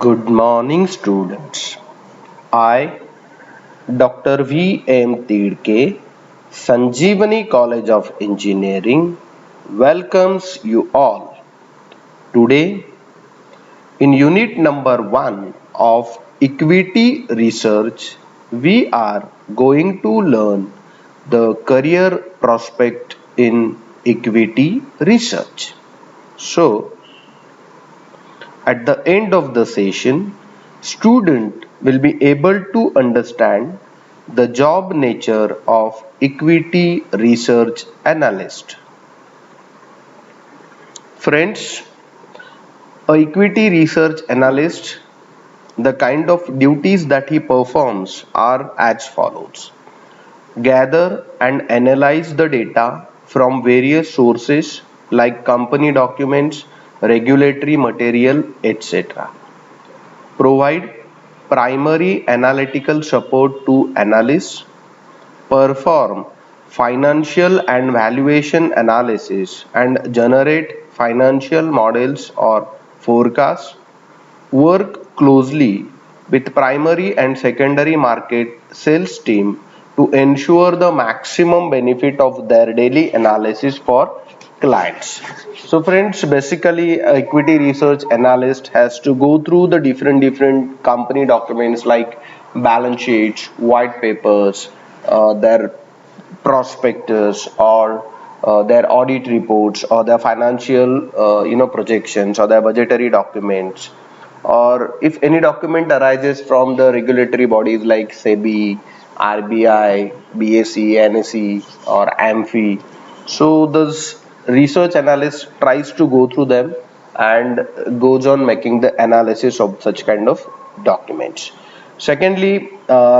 Good morning, students. I, Dr. V. M. Tidke, Sanjeevani College of Engineering, welcomes you all. Today, in unit number 1 of Equity Research, we are going to learn the career prospect in equity research. So, at the end of the session, student will be able to understand the job nature of equity research analyst. Friends, a equity research analyst, the kind of duties that he performs are as follows. Gather and analyze the data from various sources like company documents, regulatory material, etc. Provide primary analytical support to analysts, perform financial and valuation analysis and generate financial models or forecasts, work closely with primary and secondary market sales team to ensure the maximum benefit of their daily analysis for clients. So friends, basically equity research analyst has to go through the different company documents like balance sheets, white papers, their prospectus, or their audit reports, or their financial projections, or their budgetary documents, or if any document arises from the regulatory bodies like SEBI, RBI, BSE, NSE, or AMFI. So this research analyst tries to go through them and goes on making the analysis of such kind of documents. Secondly,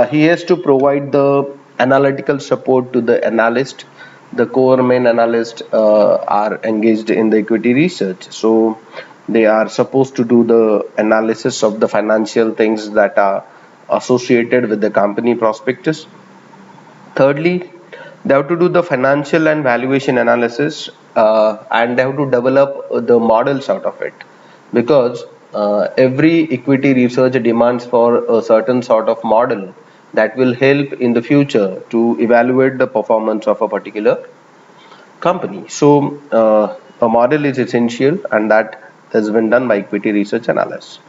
he has to provide the analytical support to the analyst. The core main analysts are engaged in the equity research, so they are supposed to do the analysis of the financial things that are associated with the company prospectus. Thirdly, they have to do the financial and valuation analysis, and they have to develop the models out of it, because every equity research demands for a certain sort of model that will help in the future to evaluate the performance of a particular company. So a model is essential, and that has been done by equity research analysts.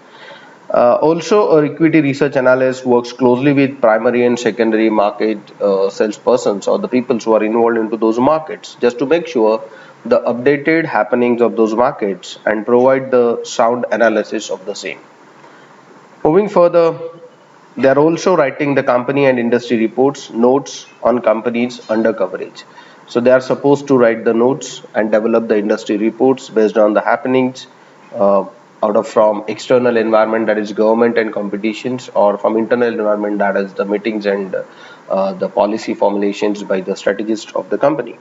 Also, a equity research analyst works closely with primary and secondary market salespersons, or the people who are involved into those markets, just to make sure the updated happenings of those markets and provide the sound analysis of the same. Moving further, they are also writing the company and industry reports, notes on companies under coverage. So they are supposed to write the notes and develop the industry reports based on the happenings, uh, out of from external environment, that is government and competitions, or from internal environment, that is the meetings and the policy formulations by the strategist of the company.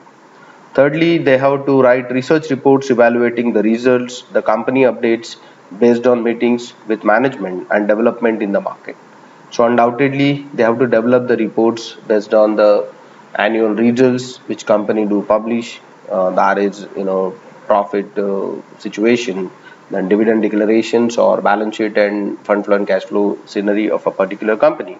Thirdly, they have to write research reports evaluating the results, the company updates based on meetings with management and development in the market. So undoubtedly, they have to develop the reports based on the annual results which company do publish. That is, profit situation, then dividend declarations, or balance sheet and fund flow and cash flow scenery of a particular company.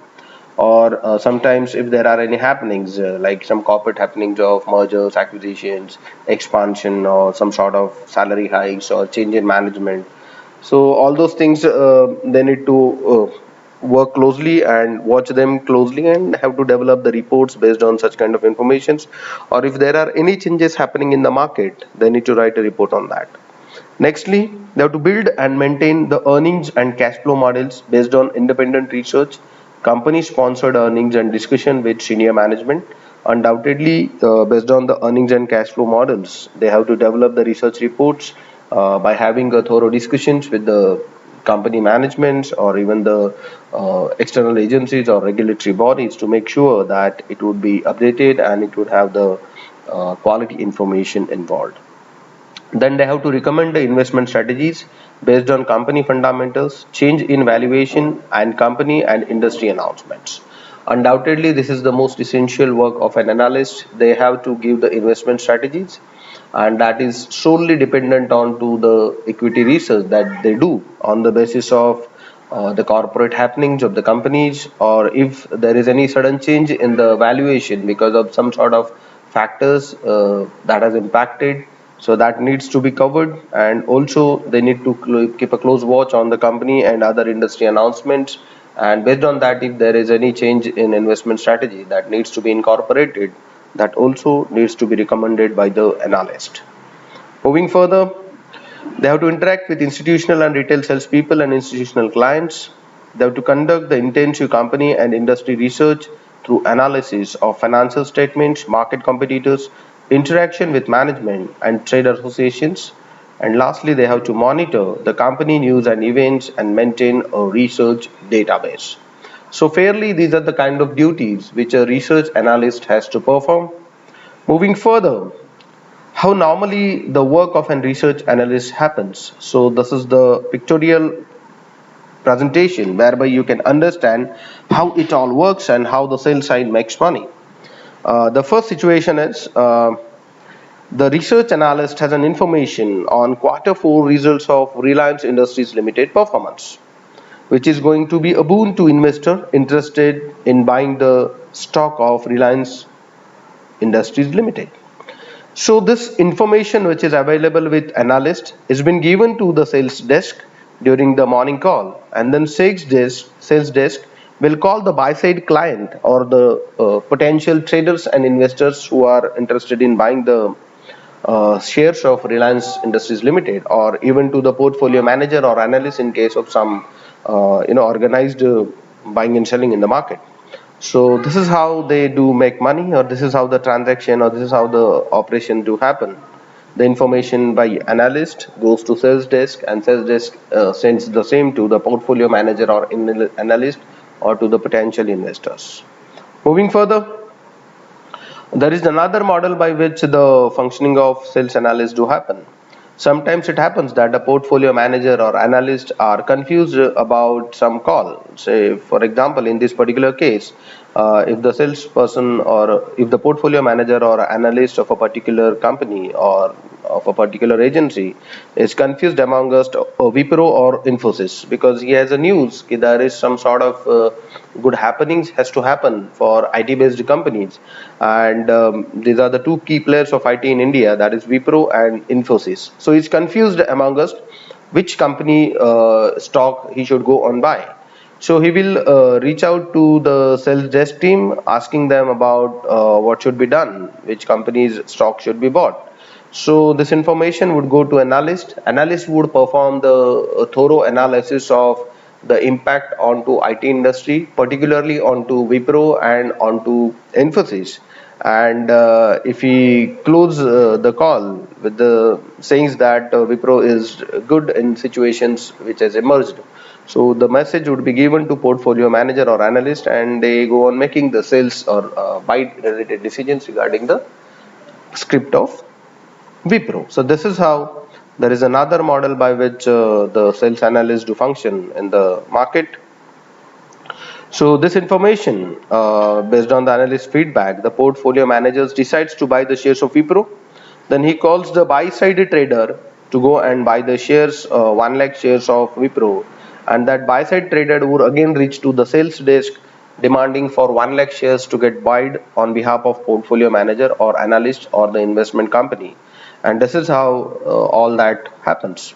Or sometimes if there are any happenings, like some corporate happenings of mergers, acquisitions, expansion, or some sort of salary hikes or change in management, so all those things, they need to work closely and watch them closely and have to develop the reports based on such kind of informations. Or if there are any changes happening in the market, they need to write a report on that. Nextly, they have to build and maintain the earnings and cash flow models based on independent research, company sponsored earnings, and discussion with senior management. Undoubtedly, based on the earnings and cash flow models, they have to develop the research reports by having a thorough discussions with the company managements, or even the external agencies or regulatory bodies, to make sure that it would be updated and it would have the quality information involved. Then they have to recommend the investment strategies based on company fundamentals, change in valuation, and company and industry announcements. Undoubtedly, this is the most essential work of an analyst. They have to give the investment strategies, and that is solely dependent on to the equity research that they do on the basis of the corporate happenings of the companies, or if there is any sudden change in the valuation because of some sort of factors that has impacted, so that needs to be covered. And also they need to keep a close watch on the company and other industry announcements, and based on that, if there is any change in investment strategy that needs to be incorporated, that also needs to be recommended by the analyst. Moving further, they have to interact with institutional and retail salespeople and institutional clients. They have to conduct the intensive company and industry research through analysis of financial statements, market competitors, interaction with management and trade associations. And lastly, they have to monitor the company news and events and maintain a research database. So fairly, these are the kind of duties which a research analyst has to perform. Moving further, how normally the work of a research analyst happens. So this is the pictorial presentation whereby you can understand how it all works and how the sales side makes money. The first situation is the research analyst has an information on quarter 4 results of Reliance Industries Limited performance, which is going to be a boon to investor interested in buying the stock of Reliance Industries Limited. So this information which is available with analyst has been given to the sales desk during the morning call, and then sales desk will call the buy side client or the potential traders and investors who are interested in buying the shares of Reliance Industries Limited, or even to the portfolio manager or analyst in case of some organized buying and selling in the market. So this is how they do make money, or this is how the transaction, or this is how the operation do happen. The information by analyst goes to sales desk, and sales desk sends the same to the portfolio manager or analyst, or to the potential investors. Moving further, there is another model by which the functioning of sales analyst do happen. Sometimes it happens that a portfolio manager or analyst are confused about some call. Say, for example, in this particular case, if the salesperson or if the portfolio manager or analyst of a particular company or of a particular agency is confused among us, Wipro or Infosys, because he has a news that there is some sort of good happenings has to happen for IT based companies, and these are the two key players of IT in India, that is Wipro and Infosys. So he's confused among us which company stock he should go on buy. So he will reach out to the sales desk team asking them about what should be done, which company's stock should be bought. So this information would go to analyst. Analyst would perform the thorough analysis of the impact onto IT industry, particularly onto Wipro and onto Infosys. And if he close the call with the sayings that Wipro is good in situations which has emerged, so the message would be given to portfolio manager or analyst, and they go on making the sales or buy related decisions regarding the script of Wipro. So this is how there is another model by which the sales analysts do function in the market. So this information, based on the analyst feedback, the portfolio managers decides to buy the shares of Wipro. Then he calls the buy side trader to go and buy the shares, 1 lakh shares of Wipro, and that buy side trader would again reach to the sales desk demanding for 1 lakh shares to get bought on behalf of portfolio manager or analyst or the investment company. And this is how all that happens.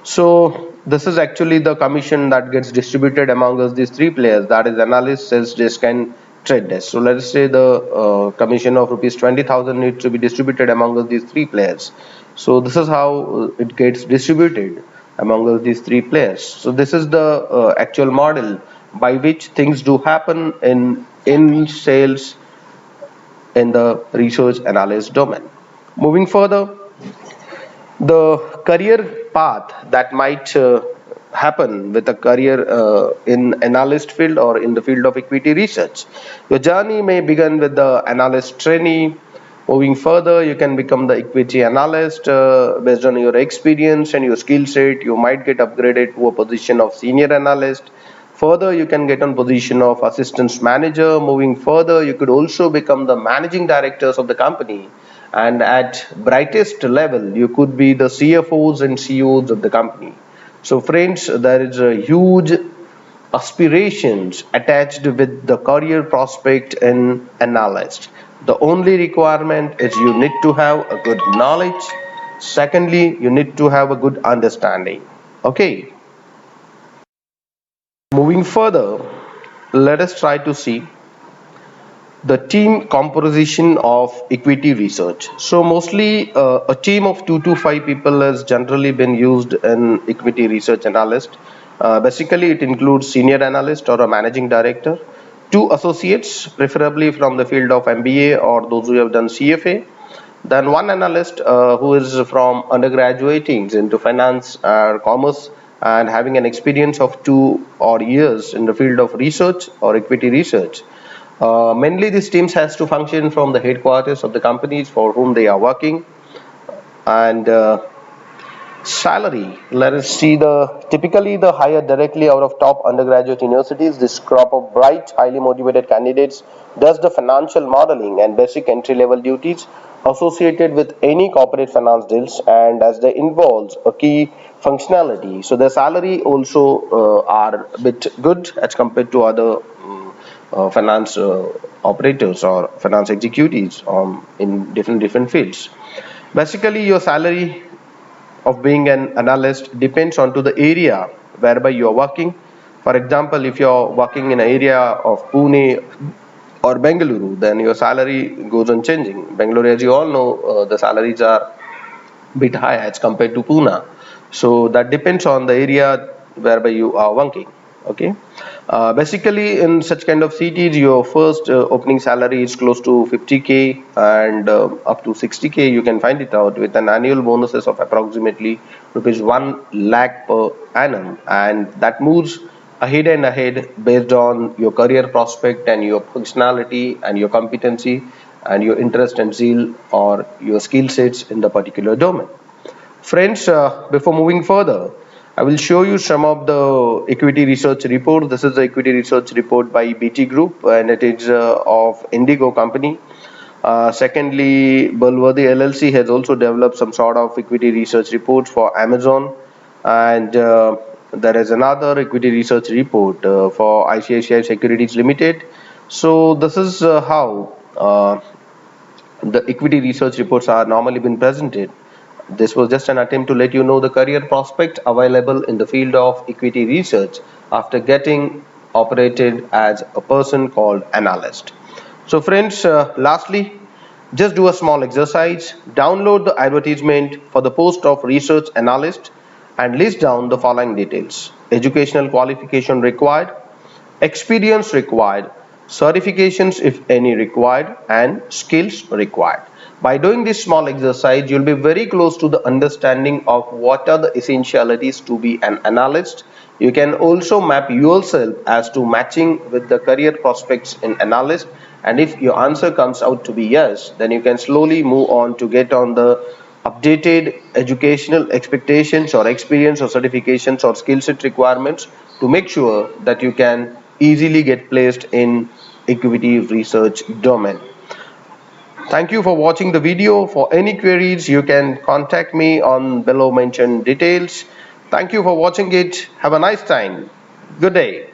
So this is actually the commission that gets distributed among us these three players, that is analyst, sales desk and trade desk. So let us say the commission of rupees 20,000 needs to be distributed among us these three players. So this is how it gets distributed among us these three players. So this is the actual model by which things do happen in sales in the research analyst domain. Moving further, the career path that might happen with a career in analyst field or in the field of equity research. Your journey may begin with the analyst trainee. Moving further, you can become the equity analyst. Based on your experience and your skill set, you might get upgraded to a position of senior analyst. Further, you can get on position of assistant manager. Moving further, you could also become the managing directors of the company, and at brightest level you could be the CFOs and CEOs of the company. So friends, there is a huge aspirations attached with the career prospect in analyst. The only requirement is you need to have a good knowledge. Secondly, you need to have a good understanding. Okay, moving further, let us try to see the team composition of equity research. So mostly a team of 2 to 5 people has generally been used in equity research analyst. Basically it includes senior analyst or a managing director, 2 associates preferably from the field of MBA or those who have done CFA, then one analyst who is from undergraduating into finance or commerce and having an experience of 2 odd years in the field of research or equity research. Mainly these teams has to function from the headquarters of the companies for whom they are working. And salary, let us see the typically the hire directly out of top undergraduate universities. This crop of bright, highly motivated candidates does the financial modeling and basic entry level duties associated with any corporate finance deals, and as they involves a key functionality, so the salary also are a bit good as compared to other finance operators or finance executives in different fields. Basically your salary of being an analyst depends on to the area whereby you are working. For example, if you are working in an area of Pune or Bengaluru, then your salary goes on changing. Bengaluru, as you all know, the salaries are bit high as compared to Pune. So that depends on the area whereby you are working. Okay. Basically, in such kind of cities, your first opening salary is close to 50K and up to 60K. You can find it out with an annual bonuses of approximately rupees 1 lakh per annum, and that moves ahead and ahead based on your career prospect and your functionality and your competency and your interest and zeal or your skill sets in the particular domain. Friends, before moving further, I will show you some of the equity research report. This is the equity research report by BT Group, and it is of Indigo company. Secondly, Bulworthy LLC has also developed some sort of equity research reports for Amazon, and there is another equity research report for ICICI Securities Limited. So this is how the equity research reports are normally been presented. This was just an attempt to let you know the career prospect available in the field of equity research after getting operated as a person called analyst. So friends, lastly, just do a small exercise. Download the advertisement for the post of research analyst and list down the following details: educational qualification required, experience required, certifications if any required, and skills required. By doing this small exercise, you'll be very close to the understanding of what are the essentialities to be an analyst. You can also map yourself as to matching with the career prospects in analyst, and if your answer comes out to be yes, then you can slowly move on to get on the updated educational expectations or experience or certifications or skill set requirements to make sure that you can easily get placed in equity research domain. Thank you for watching the video. For any queries, you can contact me on below mentioned details. Thank you for watching it. Have a nice time. Good day.